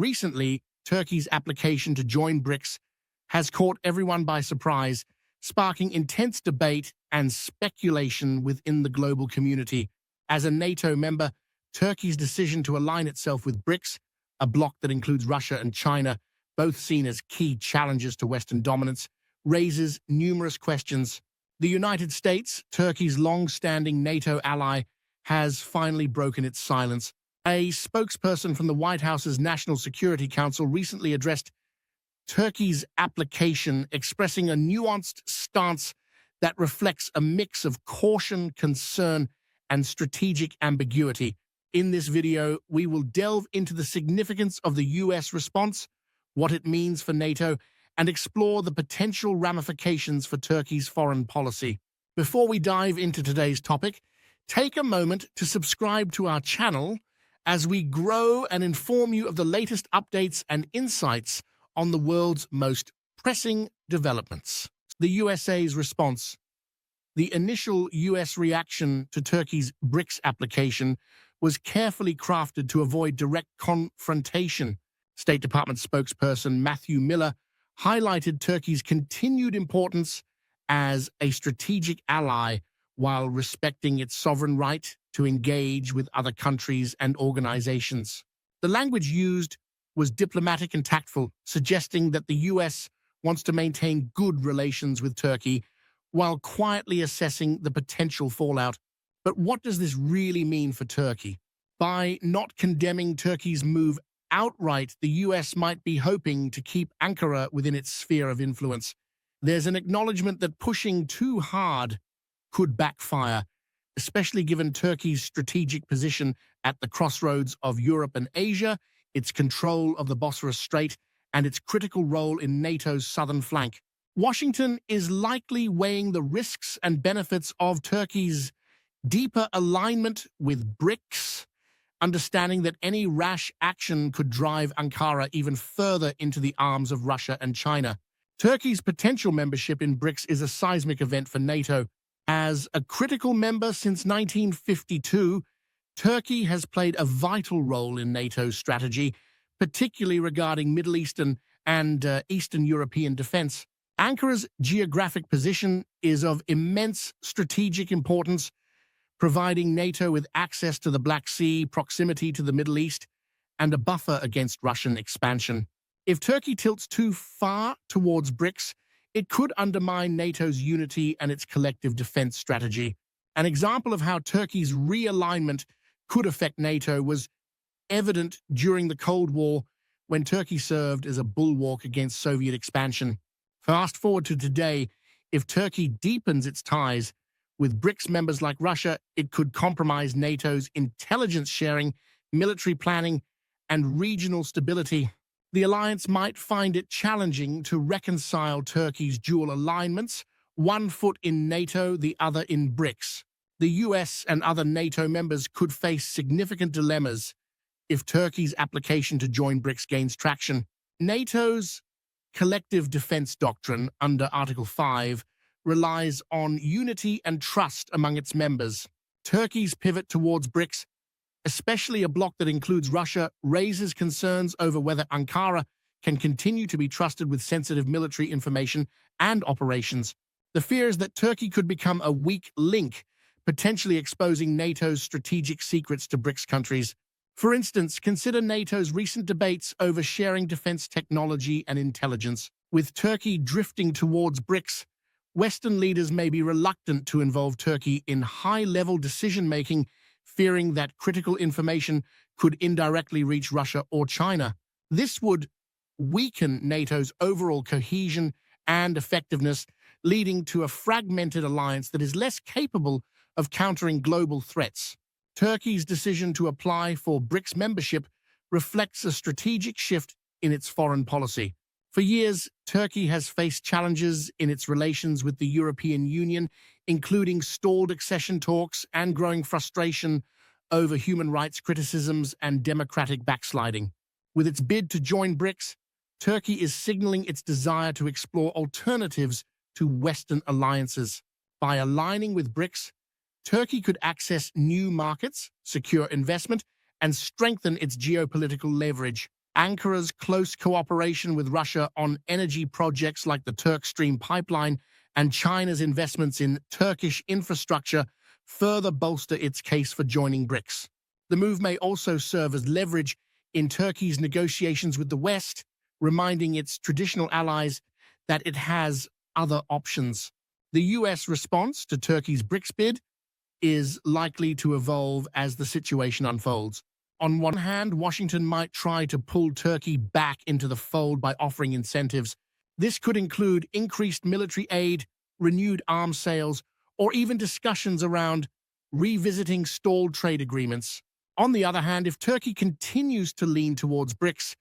Recently, Turkey's application to join BRICS has caught everyone by surprise, sparking intense debate and speculation within the global community. As a NATO member, Turkey's decision to align itself with BRICS, a bloc that includes Russia and China, both seen as key challenges to Western dominance, raises numerous questions. The United States, Turkey's long-standing NATO ally, has finally broken its silence. A spokesperson from the White House's National Security Council recently addressed Turkey's application, expressing a nuanced stance that reflects a mix of caution, concern, and strategic ambiguity. In this video, we will delve into the significance of the US response, what it means for NATO, and explore the potential ramifications for Turkey's foreign policy. Before we dive into today's topic, take a moment to subscribe to our channel as we grow and inform you of the latest updates and insights on the world's most pressing developments. The USA's response. The initial US reaction to Turkey's BRICS application was carefully crafted to avoid direct confrontation. State Department spokesperson Matthew Miller highlighted Turkey's continued importance as a strategic ally while respecting its sovereign right to engage with other countries and organizations. The language used was diplomatic and tactful, suggesting that the US wants to maintain good relations with Turkey while quietly assessing the potential fallout. But what does this really mean for Turkey? By not condemning Turkey's move outright, the US might be hoping to keep Ankara within its sphere of influence. There's an acknowledgement that pushing too hard could backfire, especially given Turkey's strategic position at the crossroads of Europe and Asia, its control of the Bosphorus Strait, and its critical role in NATO's southern flank. Washington is likely weighing the risks and benefits of Turkey's deeper alignment with BRICS, understanding that any rash action could drive Ankara even further into the arms of Russia and China. Turkey's potential membership in BRICS is a seismic event for NATO. As a critical member since 1952, Turkey has played a vital role in NATO's strategy, particularly regarding Middle Eastern and Eastern European defense. Ankara's geographic position is of immense strategic importance, providing NATO with access to the Black Sea, proximity to the Middle East, and a buffer against Russian expansion. If Turkey tilts too far towards BRICS, it could undermine NATO's unity and its collective defense strategy. An example of how Turkey's realignment could affect NATO was evident during the Cold War, when Turkey served as a bulwark against Soviet expansion. Fast forward to today, if Turkey deepens its ties with BRICS members like Russia, it could compromise NATO's intelligence sharing, military planning, and regional stability. The alliance might find it challenging to reconcile Turkey's dual alignments, one foot in NATO, the other in BRICS. The US and other NATO members could face significant dilemmas if Turkey's application to join BRICS gains traction. NATO's collective defense doctrine under Article 5 relies on unity and trust among its members. Turkey's pivot towards BRICS, especially a bloc that includes Russia, raises concerns over whether Ankara can continue to be trusted with sensitive military information and operations. The fear is that Turkey could become a weak link, potentially exposing NATO's strategic secrets to BRICS countries. For instance, consider NATO's recent debates over sharing defense technology and intelligence. With Turkey drifting towards BRICS, Western leaders may be reluctant to involve Turkey in high-level decision-making, fearing that critical information could indirectly reach Russia or China. This would weaken NATO's overall cohesion and effectiveness, leading to a fragmented alliance that is less capable of countering global threats. Turkey's decision to apply for BRICS membership reflects a strategic shift in its foreign policy. For years, Turkey has faced challenges in its relations with the European Union, including stalled accession talks and growing frustration over human rights criticisms and democratic backsliding. With its bid to join BRICS, Turkey is signaling its desire to explore alternatives to Western alliances. By aligning with BRICS, Turkey could access new markets, secure investment, and strengthen its geopolitical leverage. Ankaра's close cooperation with Russia on energy projects like the Turk Stream pipeline and China's investments in Turkish infrastructure further bolster its case for joining BRICS. The move may also serve as leverage in Turkey's negotiations with the West, reminding its traditional allies that it has other options. The U.S. response to Turkey's BRICS bid is likely to evolve as the situation unfolds. On one hand, Washington might try to pull Turkey back into the fold by offering incentives. This could include increased military aid, renewed arms sales, or even discussions around revisiting stalled trade agreements. On the other hand, if Turkey continues to lean towards BRICS,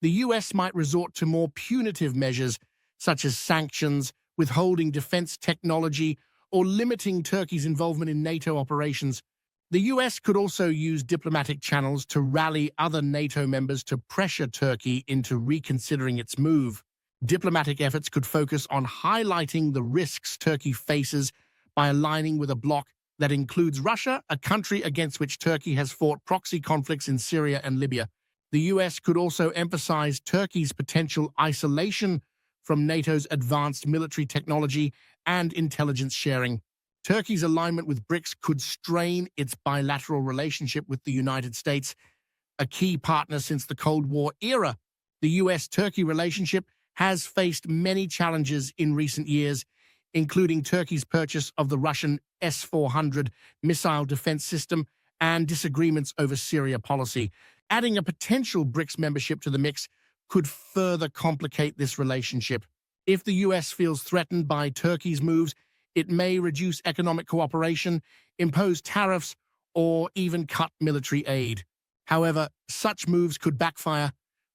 the U.S. might resort to more punitive measures such as sanctions, withholding defense technology, or limiting Turkey's involvement in NATO operations. The U.S. could also use diplomatic channels to rally other NATO members to pressure Turkey into reconsidering its move. Diplomatic efforts could focus on highlighting the risks Turkey faces by aligning with a bloc that includes Russia, a country against which Turkey has fought proxy conflicts in Syria and Libya. The U.S. could also emphasize Turkey's potential isolation from NATO's advanced military technology and intelligence sharing. Turkey's alignment with BRICS could strain its bilateral relationship with the United States, a key partner since the Cold War era. The U.S.-Turkey relationship has faced many challenges in recent years, including Turkey's purchase of the Russian S-400 missile defense system and disagreements over Syria policy. Adding a potential BRICS membership to the mix could further complicate this relationship. If the U.S. feels threatened by Turkey's moves, it may reduce economic cooperation, impose tariffs, or even cut military aid. However, such moves could backfire,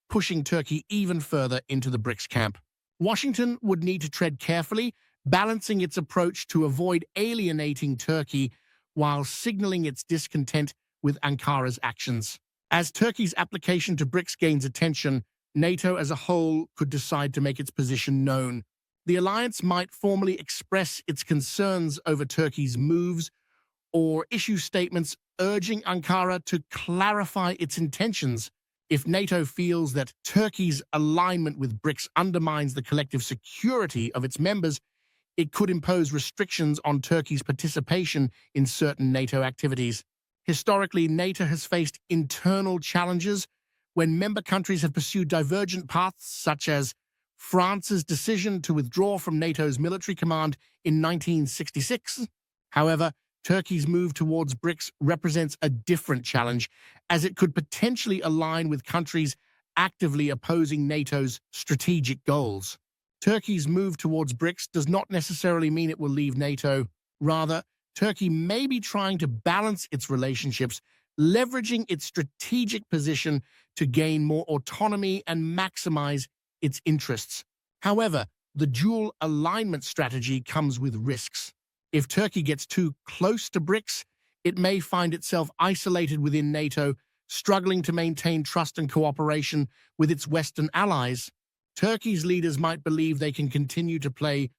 pushing Turkey even further into the BRICS camp. Washington would need to tread carefully, balancing its approach to avoid alienating Turkey while signaling its discontent with Ankara's actions. As Turkey's application to BRICS gains attention, NATO as a whole could decide to make its position known. The alliance might formally express its concerns over Turkey's moves or issue statements urging Ankara to clarify its intentions. If NATO feels that Turkey's alignment with BRICS undermines the collective security of its members, it could impose restrictions on Turkey's participation in certain NATO activities. Historically, NATO has faced internal challenges when member countries have pursued divergent paths, such as France's decision to withdraw from NATO's military command in 1966. However, Turkey's move towards BRICS represents a different challenge, as it could potentially align with countries actively opposing NATO's strategic goals. Turkey's move towards BRICS does not necessarily mean it will leave NATO. Rather, Turkey may be trying to balance its relationships, leveraging its strategic position to gain more autonomy and maximize its interests. However, the dual alignment strategy comes with risks. If Turkey gets too close to BRICS, it may find itself isolated within NATO, struggling to maintain trust and cooperation with its Western allies. Turkey's leaders might believe they can continue to play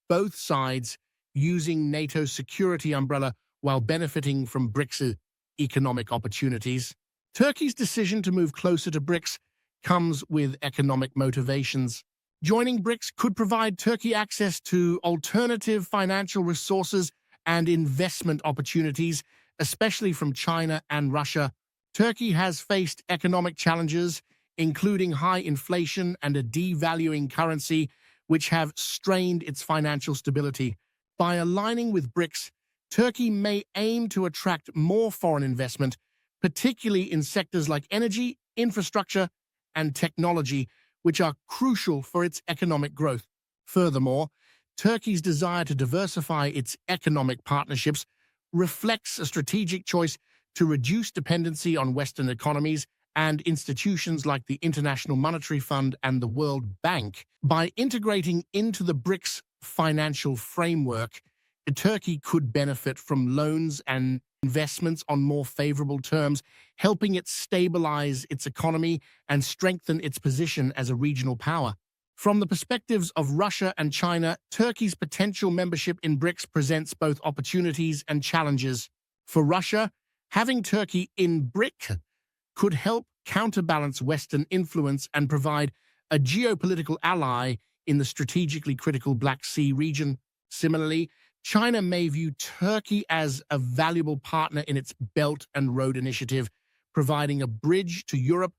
both sides, using NATO's security umbrella while benefiting from BRICS' economic opportunities. Turkey's decision to move closer to BRICS comes with economic motivations. Joining BRICS could provide Turkey access to alternative financial resources and investment opportunities, especially from China and Russia. Turkey has faced economic challenges, including high inflation and a devaluing currency, which have strained its financial stability. By aligning with BRICS, Turkey may aim to attract more foreign investment, particularly in sectors like energy, infrastructure, and technology, which are crucial for its economic growth. Furthermore, Turkey's desire to diversify its economic partnerships reflects a strategic choice to reduce dependency on Western economies and institutions like the International Monetary Fund and the World Bank. By integrating into the BRICS financial framework, Turkey could benefit from loans and investments on more favorable terms, helping it stabilize its economy and strengthen its position as a regional power. From the perspectives of Russia and China, Turkey's potential membership in BRICS presents both opportunities and challenges. For Russia, having Turkey in BRICS could help counterbalance Western influence and provide a geopolitical ally in the strategically critical Black Sea region. Similarly, China may view Turkey as a valuable partner in its Belt and Road Initiative, providing a bridge to Europe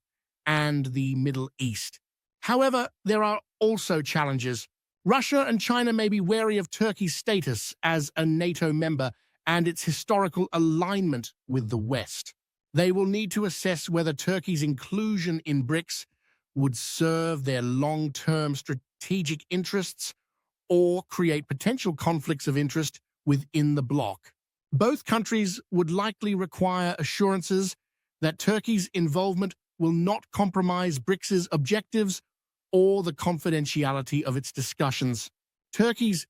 and the Middle East. However, there are also challenges. Russia and China may be wary of Turkey's status as a NATO member and its historical alignment with the West. They will need to assess whether Turkey's inclusion in BRICS would serve their long-term strategic interests or create potential conflicts of interest within the bloc. Both countries would likely require assurances that Turkey's involvement will not compromise BRICS's objectives or the confidentiality of its discussions. Turkey's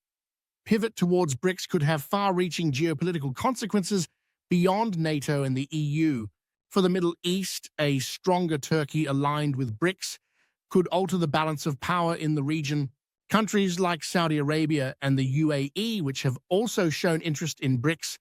pivot towards BRICS could have far-reaching geopolitical consequences beyond NATO and the EU. For the Middle East, a stronger Turkey aligned with BRICS could alter the balance of power in the region. Countries like Saudi Arabia and the UAE, which have also shown interest in BRICS,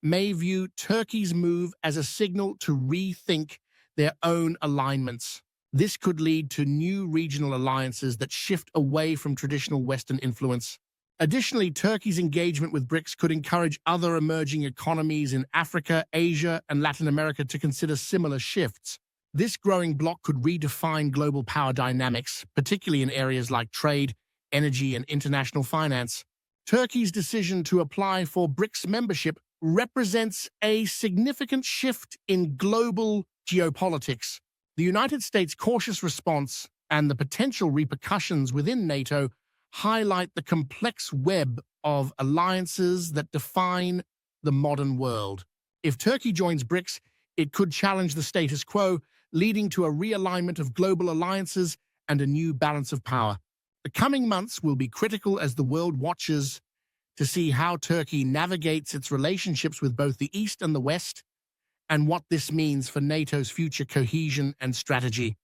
may view Turkey's move as a signal to rethink their own alignments. This could lead to new regional alliances that shift away from traditional Western influence. Additionally, Turkey's engagement with BRICS could encourage other emerging economies in Africa, Asia, and Latin America to consider similar shifts. This growing bloc could redefine global power dynamics, particularly in areas like trade, energy, and international finance. Turkey's decision to apply for BRICS membership represents a significant shift in global geopolitics. The United States' cautious response and the potential repercussions within NATO highlight the complex web of alliances that define the modern world. If Turkey joins BRICS, it could challenge the status quo, leading to a realignment of global alliances and a new balance of power. The coming months will be critical as the world watches to see how Turkey navigates its relationships with both the East and the West, and what this means for NATO's future cohesion and strategy.